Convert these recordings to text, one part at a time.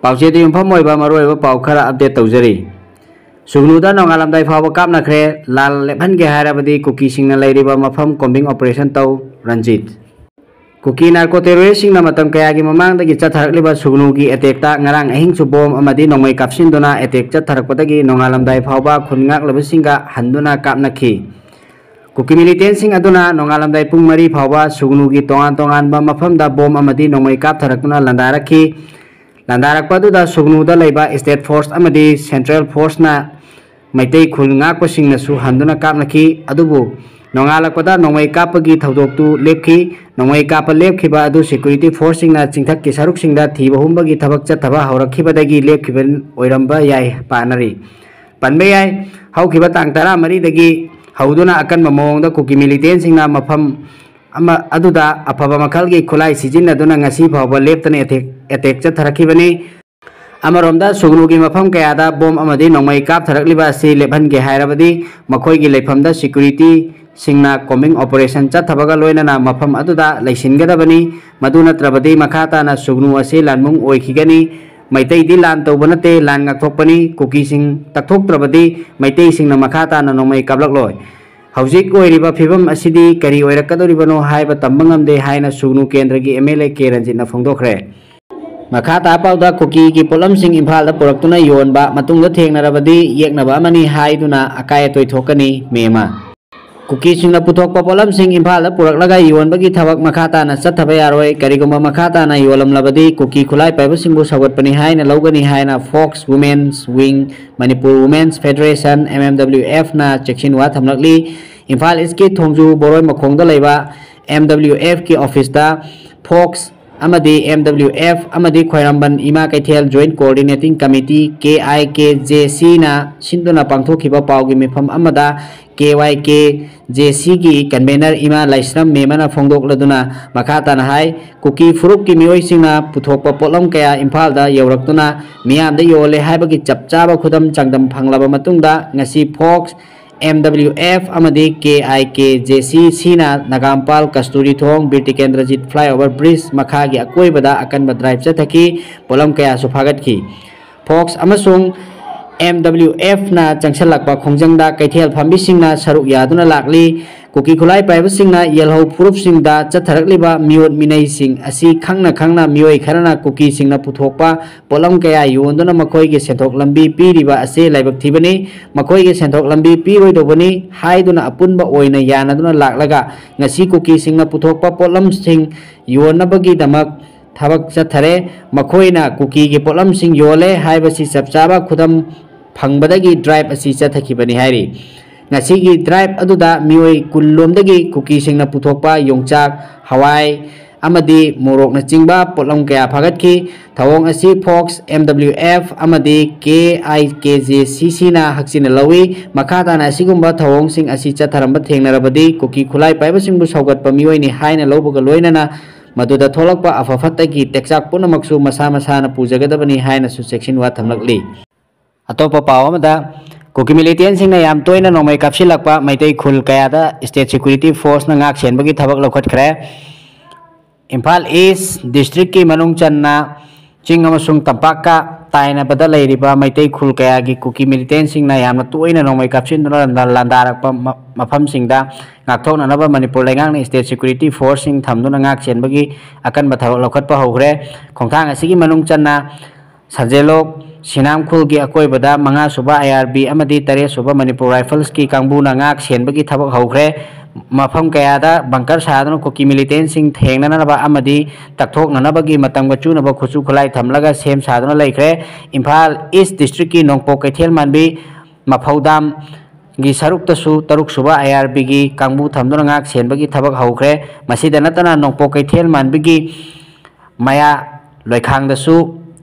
पाउचेद युमफम ओइबा मरोइबा पाउ खरा अपडेट तौजरी सुगनुदा नोंगालमदाई फाव कापनाख्रे लाल लेफनगे हायराबदी कुकी सिंगना लैरिबा मफम कॉम्बिंग ऑपरेशन तौ रंजीत कुकी नार्को टेररिस्ट सिंगना मतम कयागी ममांगदगी चथरकलिबा सुगनुगी अटैकता ngarang ahing su bom amadi nongmai kapsinduna attack chatharakpadagi nongalamdai phawba khungak labsinga handuna kapnakhi Kuki militant सिंह अदुना नोंगालमदाई पुंग मरी फावबा सुगनुगी तोंगान तोंगान बा मफमदा बोम अमदी नोंमै कापथरकना लंदारखी लंदारकपदुदा सुगनुदा लैबा स्टेट फोर्स अमदी सेंट्रल फोर्स ना मैतै खुल ngaकपसिंगनसु हंदुना कापनखी अदुबु नोंगालकपदा नोंमै कापगी थौदोकतु लेपखी नोंमै काप लेपखिबा अदु सिक्युरिटी फोर्स सिंगना चिंथक की सरुक सिंगदा थीबा हुंबगी थबक चथबा हौरखिबदगी लेपखिबन ओइरंबा याय पानरी पनबे याय हौखिबा तांग 13 दगी हौदुना अकन ममोंगदा कुकी मिलिटेंट सिंगना मफम अमा अदुदा अफबा मखलगी खुलाई सिजिनदुना ngasi फावबा लेपतने अटैक चथरखिबनी अमरोमदा सुगनुगी मफम कयादा बोम अमदी नोंमै कापथरकलिबा असि लेफनगे हायराबदी मखोयगी लेफमदा सिक्युरिटी सिंगना कॉम्बिंग ऑपरेशन चथबगा लोइनना मफम अदुदा लैसिनगदबनी मदु नत्रबदी मखाताना सुगनु असि लानमुंग ओइखिगनी मैतैदी लान तौबनते लान ngakthokpani कुकी सिंग तकथोक्त्रबदी मैतै सिंगना मखाताना नोंमै कापलकलोय हौजिक ओइरिबा फिबम असिदी करी ओइरकदोरिबनो हाइबा तंबंगमदे हाइना सुगनु केंद्रगी एमएलए के रंजितना फोंदोखरे मखाता पाउदा कुकी की पोलम सिंग इम्फाल दा पुरक्तुना योनबा मतुंगदा थेंगनरबदी येकनबा अमनी हाइदुना अकाय तोइथोकनी मेमा कुकी सिंगना पुथोकपा पोलम सिंग इम्फाल दा पुरक्लगा योनबगी थबक मखाताना चथबा यारोय करिगुम्बा मखाताना योलमलबदी कुकी खुलाई पाइबा सिंगबु सगतपनी हाइना लौगनी हाइना फोक्स women's wing Manipur women's federation MMWF ना चेक्सिनवा थमलकली इम्फाल इसकी थोंजू बोरोय मखोंगदा लैबा MWF की ऑफिस दा फोक्स अमदी MWF अमदी खोयरंबन Ima Keithel joint coordinating committee KIKJC ना सिंदुना पांगथोखिबा पावगी मिफम अमदा KYKJC की कन्वेनर इमा लाइस्रम मेमना फोंदोकलदुना मखाताना हाय कुकी फुरुक की मियोय सिंगना पुथोकपा पोलम कया इम्फाल दा यौरक्तुना मियामदा योले हायबगी चपचाबा खुदम चांगदम फंगलाबा मतुंगदा ngasi फोक्स MWF अमदी KIKJC सीना नगामपाल कस्तूरी थोंग बिरटिकेंद्रजीत फ्लाईओवर ब्रिज मखागी अकोइबदा अकनबा ड्राइव चथकी पोलम कया सुफागतकी फोक्स अमसुंग MWF ना चंगसलकपा खोंजंगदा कैथेल फांबिसिंगना सरुक यादुना लाकली कुकी खुलाई पाइबसिंगना येलहौ पुरुपसिंगदा चथरकलिबा मियोट मिनैसिंग असि खंगना खंगना मियोय खरना कुकी सिंगना पुथोकपा पोलम कया योंदुना मखोयगे सेंथोक लंबी पीरिबा असे लाइबक थिबनी मखोयगे सेंथोक लंबी पीरोइदोबनी हाइदुना अपुनबा ओइना यानदुना लाकलगा ngasi कुकी सिंगना पुथोकपा पोलम सिंग योनबगी दमक थबक चथरे मखोयना कुकी के पोलम सिंग योले हाइबसी चपचाबा खुदम फंगबदगी ड्राइव असि चथखिबनी हाइरी ngasi की ड्राइव अदुदा मियोय कुल्लोमदगी कुकी सिंगना पुथोकपा योंगचाक हवाई अमदी मोरोकना चिंगबा पोलम कया फागतखी थवोंग असि फोक्स MWF अमदी KIKJC ना हक्सिना लवी मखाताना असिगुम्बा थवोंग सिंग असि चथरंबा थेंगनरबदी कुकी खुलाई पाइबसिंगबु सौगतपा मियोयनी हाइना लौबगा लोइनना मदुदा थोलकपा अफफतगी टेक्साक पुनमक्सु मसा मसाना पूजगदबनी हाइना सु सेक्शन वा थमलकली अतोपा पावमदा कुकी मिलिटेंट सिंगना याम तोइना नोंमै कापसिलकपा मैतै खुल कयादा स्टेट सिक्युरिटी फोर्स ना ngak senbagi thabak लौखटखरे इम्फाल ईस्ट डिस्ट्रिक्ट की मनुंग चन्ना चिंग अमसुंग तंपाका तायना बदा लैरिबा मैतै खुल कयागी कुकी मिलिटेंट सिंगना यामना तोइना नोंमै कापसिनदुना लांदारकपा मफम सिंगदा ngakthoknanaba मणिपुर लेंगांगना स्टेट सिक्युरिटी फोर्स सिंग थमदुना ngak senbagi अकनबा थबक लौखटपा हौखरे खोंथांग असिगी मनुंग चन्ना सजेलोक सिनामखुल की अकोइबदा 5 सुबा IRB अमदी 13 सुबा मणिपुर राइफल्स की कांगबुना ngak senbagi थबक हौखरे मफम कयादा बंकर सादन कुकी मिलिटेंट सिंग थेंगननबा अमदी तकथोकननबगी मतंगबा चुनबा खुचु खुलाई थमलगा सेम सादन लैखरे इम्फाल ईस्ट डिस्ट्रिक्ट की नोंगपो कैथेल मानबी मफौदाम गी सरुक्तसु 3 सुबा IRB की कांगबु थमदुना ngak senbagi थबक हौखरे मसिदा नतना नोंगपो कैथेल मानबगी मया लोइखांगदसु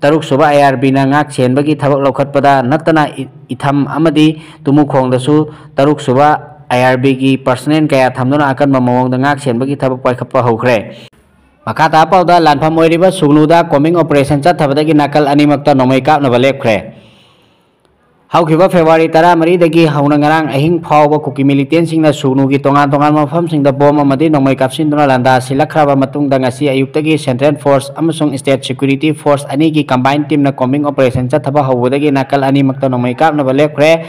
3 सुबा IRB ना ngak senbagi थबक लौखटपदा नतना इथम अमदी तुमुखोंगदसु 3 सुबा IRB की पर्सनल कया थमदुना अकन ममोंगदा ngak senbagi थबक पाइखपा हौखरे मखाता पाउदा लानफम ओइरिबा सुगनुदा कॉम्बिंग ऑपरेशन चथबदगी नाकल अनिमक्ता नोंमै कापनबा लेपखरे हौखिबा फेब्रुवारी 13 हौना ngarang ahing phawba kuki militant singna sugnu gi tongan tongan mafam singda bom amadi nongmai kapsinduna landa silakraba matungda ngasi ayuktagi Central Force amasung State Security Force ani gi combined team na combing operation chathaba hawudagi nakal ani makta nongmai kapna balekre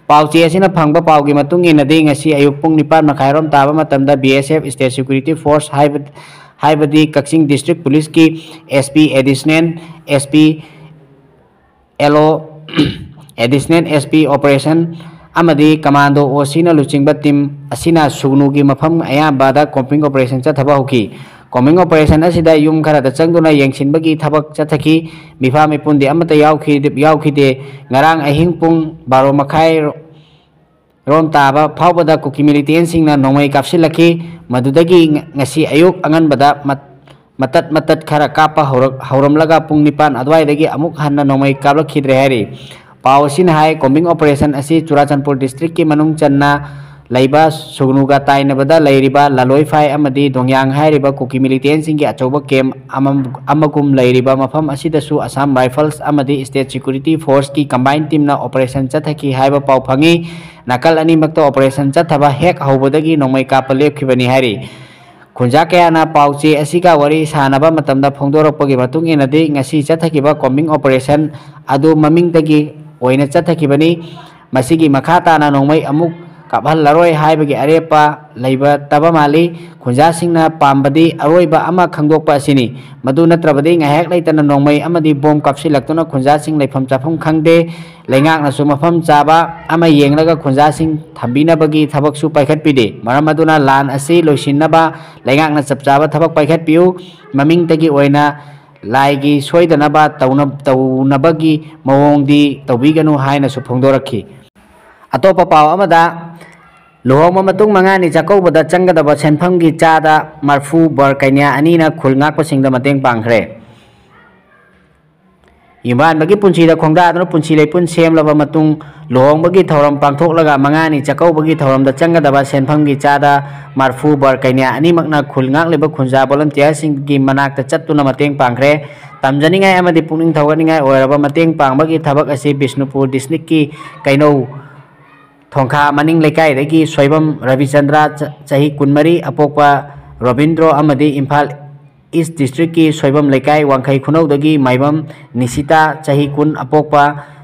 pauchi asina phangba paugi matungi nadi ngasi ayuk pung 4 makhairom taba matamda BSF State Security Force haibadi Kaksing District Police ki SP Additional SP Operation amadi Commando Osina Luchingba team asina sugnugi mafam ayambada comping operation chathaba hoki combing operation asida yum kharada changduna yengsinbagi thabak chathaki mifa mipundi amata yaukhide ngarang ahing pung 12 makhai rom taba phawbada kuki militant singna nongmai kapsilaki madudagi ngasi ayuk anganbada matat khara kapa hauramlaga pung 9 adwaidagi amuk hanna nongmai kaplakhidre hari Pausin hai combing operation asi Churachandpur district ki manung channa laiba sugnuga taina bada lairiba laloi phai amadi dongyang hairiba kuki militant sing ki achoba kem amagum lairiba mafam asida su Assam Rifles amadi State Security Force ki combined team na operation chathaki haiba pau phangi nakal ani makta operation chathaba hek hawbadagi nongmai kapale khibani hari Khunja kaya na pauchi asika wari sanaba matamda phongdoropagi matung inadi ngasi chathakiba combing operation adu maming tagi oina chathakibani masigi makhata na nongmai amuk kaphal laroi haibagi arepa leiba taba mali khunja singna pambadi aroiba ama khangdokpa asini madu natrabadi ngahek leitana nongmai amadi bom kapsilaktuna khunja sing leifam chafam khangde lengak na su mafam chaba ama yenglaga khunja sing thambina bagi thabak su paikhat pide maramaduna lan asi loisinaba lengak na chapchaba thabak paikhat piu maming tagi oina Laigi soidanaba taunabagi mawongdi tawbiganu haina su phongdorakhi atopa paw amada lohoma matung mangani chakobada changadaba senphamgi chada marfu bar kainya anina khulngak pasingda mateng pangkhre Imban bagi punchi da khongda adno punchi leipun semlaba matung lohong bagi thoram pangthoklaga mangani chakau bagi thoram da changadaba senphamgi chada marfu bar kainya ani makna khulngak leba khunja volunteer sing gi manak ta chattuna mateng pangkhre tamjani ngai amadi puning thawani ngai oiraba mateng pangbagi thabak asi Bishnupur district ki kaino thongkha maning lekai dagi soibam Ravichandra chahi 13 apokpa Robindro amadi Imphal East District ki soibam lekai wangkhai khunau dagi maibam Nisita chahi 10 apokpa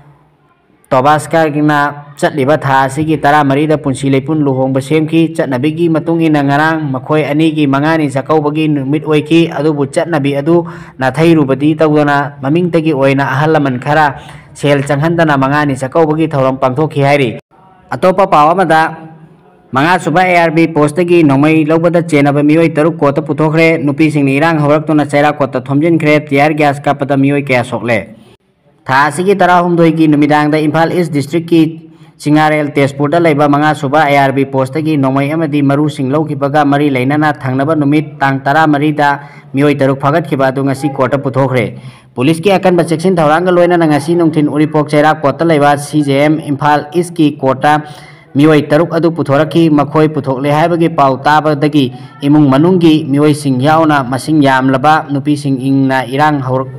Tobaska gina chatliba tha asigi 13 da punsi leipun luhong basemki chatnabigi matung ina ngarang makhoi ani gi mangani chakaubagi numit oiki adubu chatnabi adu na thairubadi tawdana maming tagi oina ahalaman khara sel changhandana mangani chakaubagi thoram pangthokhi hairi atopa pawamada Manga suba ARB post gi nomai lobada chenaba mioi taruk kota puthokre nupi singni irang horaktuna chaira kota thomjin khre tiar gas ka pada mioi kya sokle tha sigi tara humdoi gi numidang da Imphal East District ki Singarel Tezpur da laiba manga suba ARB post gi nomai amadi maru singlau ki baga mari leinana thangnaba numit tang tara mari da mioi taruk phagat khiba du ngasi kota puthokre Police ki akan section thawranga loina ngasi nungthin uripok chaira kota laiba CJM Imphal East ki kota mioi taruk adu puthoraki makhoi puthokle haibagi pau tabadagi imung manunggi mioi sing yauna masing yamlaba nupi sing ingna irang haur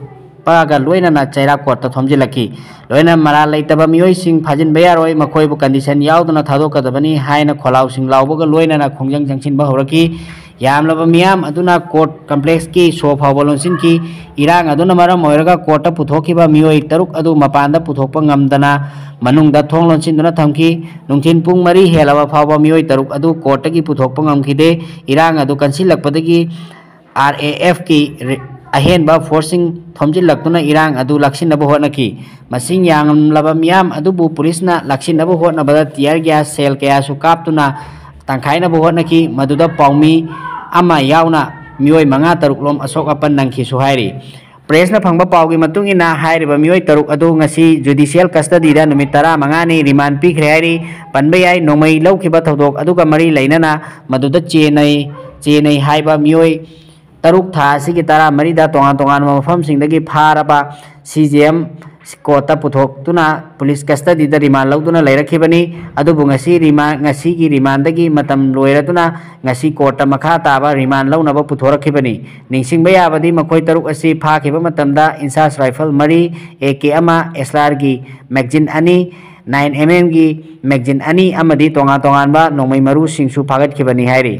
paga loina na chaira kota thomjilaki loina mara leitaba mioi sing phajin bayaroi makhoi bu condition yauduna thadokadabani haina kholau sing laubaga loina na khongjang jangsin ba horaki yamlaba miyam aduna court complex ki sofa bolonsin ki irang aduna mara moiraga court puthokiba mioi taruk adu mapanda puthokpa ngamdana manungda thonglonsin duna thamki nungthin pung mari helaba phawba mioi taruk adu court ki puthokpa ngamkhide irang adu kansilakpadagi RAF ki ahenba forcing thomjilaktuna irang adu laksinaba honaki masing yanglaba miyam adu bu police na laksinaba honabada tear gas cell kaya su kaptuna tangkhaina bu honaki maduda paumi ama yauna mioi manga taruk lom asok apan nangki suhairi press na phangba paugi matung ina hairiba mioi taruk adu ngasi judicial custody da numit 10 mangani remand pi khreari panbayai nomai laukhiba thodok aduga mari leinana maduda chenai haiba mioi taruk tha sigi 10 mari da tongan mafam singdagi pharaba CJM kota puthok tuna police custody da remand lauduna leirakhibani adubu ngasi gi remand dagi matam loiratuna ngasi kota makha taba remand launaba puthorakhibani ningsingba yabadi makhoi taruk asi phakhiba matamda insas rifle mari AK ama SLR gi magazine ani 9mm की magazine अनी अमदी तोंगा तोंगानबा नोंमै मरु सिंसु फागत खिबनी हाइरी।